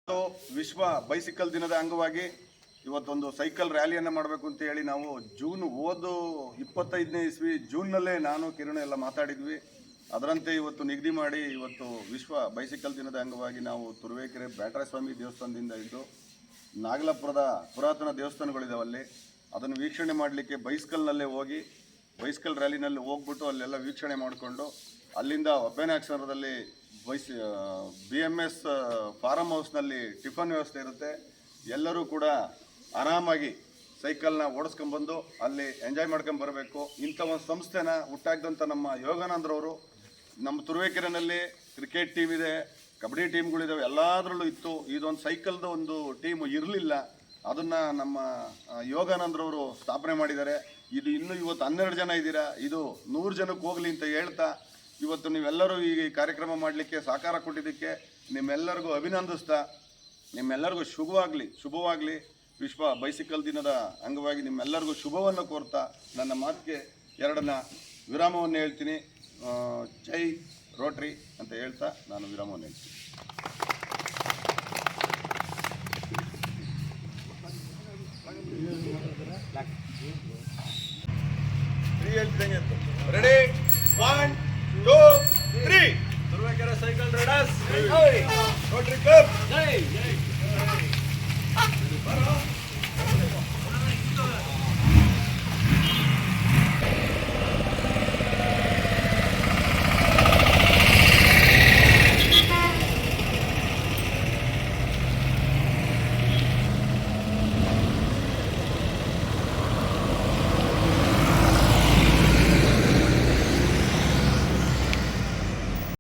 ವಿಶ್ವ ಬೈಸಿಕಲ್ ದಿನದ ಅಂಗವಾಗಿ ಇವತ್ತೊಂದು ಸೈಕಲ್ ರ್ಯಾಲಿಯನ್ನು ಮಾಡಬೇಕು ಅಂತ ಹೇಳಿ ನಾವು ಜೂನ್ 25ನೇ ಇಸ್ವಿ ಜೂನ್ನಲ್ಲೇ ನಾನು ಕಿರಣ್ ಎಲ್ಲ ಮಾತಾಡಿದ್ವಿ. ಅದರಂತೆ ಇವತ್ತು ನಿಗದಿ ಮಾಡಿ ಇವತ್ತು ವಿಶ್ವ ಬೈಸಿಕಲ್ ದಿನದ ಅಂಗವಾಗಿ ನಾವು ತುರುವೇಕೆರೆ ಬ್ಯಾಟರಾಯಸ್ವಾಮಿ ದೇವಸ್ಥಾನದಿಂದ ಇದ್ದು ನಾಗಲಾಪುರದ ಪುರಾತನ ದೇವಸ್ಥಾನಗಳಿದಾವಲ್ಲಿ ಅದನ್ನು ವೀಕ್ಷಣೆ ಮಾಡಲಿಕ್ಕೆ ಬೈಸಿಕಲ್ನಲ್ಲೇ ಹೋಗಿ ಬೈಸಿಕಲ್ ರ್ಯಾಲಿನಲ್ಲಿ ಹೋಗ್ಬಿಟ್ಟು ಅಲ್ಲೆಲ್ಲ ವೀಕ್ಷಣೆ ಮಾಡಿಕೊಂಡು ಅಲ್ಲಿಂದ ಒಬ್ಬೆನಾಕ್ಸರದಲ್ಲಿ BMS ಫಾರಮ್ ಹೌಸ್ನಲ್ಲಿ ಟಿಫನ್ ವ್ಯವಸ್ಥೆ ಇರುತ್ತೆ. ಎಲ್ಲರೂ ಕೂಡ ಆರಾಮಾಗಿ ಸೈಕಲ್ನ ಓಡಿಸ್ಕೊಂಡ್ಬಂದು ಅಲ್ಲಿ ಎಂಜಾಯ್ ಮಾಡ್ಕೊಂಡು ಬರಬೇಕು. ಇಂಥ ಒಂದು ಸಂಸ್ಥೆನ ಹುಟ್ಟಾಕ್ದಂಥ ನಮ್ಮ ಯೋಗಾನಂದ್ರವರು ನಮ್ಮ ತುರುವೇಕೆರೆನಲ್ಲಿ ಕ್ರಿಕೆಟ್ ಟೀಮ್ ಇದೆ, ಕಬಡ್ಡಿ ಟೀಮ್ಗಳಿದ್ದಾವೆ, ಎಲ್ಲದರಲ್ಲೂ ಇತ್ತು. ಇದೊಂದು ಸೈಕಲ್ದು ಒಂದು ಟೀಮು ಇರಲಿಲ್ಲ, ಅದನ್ನು ನಮ್ಮ ಯೋಗಾನಂದ್ರವರು ಸ್ಥಾಪನೆ ಮಾಡಿದ್ದಾರೆ. ಇದು ಇನ್ನೂ ಇವತ್ತು 12 ಜನ ಇದ್ದೀರಾ, ಇದು 100 ಜನಕ್ಕೆ ಹೋಗಲಿ ಅಂತ ಹೇಳ್ತಾ ಇವತ್ತು ನೀವೆಲ್ಲರೂ ಈ ಕಾರ್ಯಕ್ರಮ ಮಾಡಲಿಕ್ಕೆ ಸಹಕಾರ ಕೊಟ್ಟಿದ್ದಕ್ಕೆ ನಿಮ್ಮೆಲ್ಲರಿಗೂ ಅಭಿನಂದಿಸ್ತಾ ನಿಮ್ಮೆಲ್ಲರಿಗೂ ಶುಭವಾಗಲಿ. ವಿಶ್ವ ಬೈಸಿಕಲ್ ದಿನದ ಅಂಗವಾಗಿ ನಿಮ್ಮೆಲ್ಲರಿಗೂ ಶುಭವನ್ನು ಕೋರ್ತಾ ನನ್ನ ಮಾತಿಗೆ 2ನ ವಿರಾಮವನ್ನು ಹೇಳ್ತೀನಿ. ಜೈ ರೋಟ್ರಿ ಅಂತ ಹೇಳ್ತಾ ನಾನು ವಿರಾಮವನ್ನು ಹೇಳ್ತೀನಿ. Ready 1 2 3 Turuvekere cycle riders rotary club ಜೈ.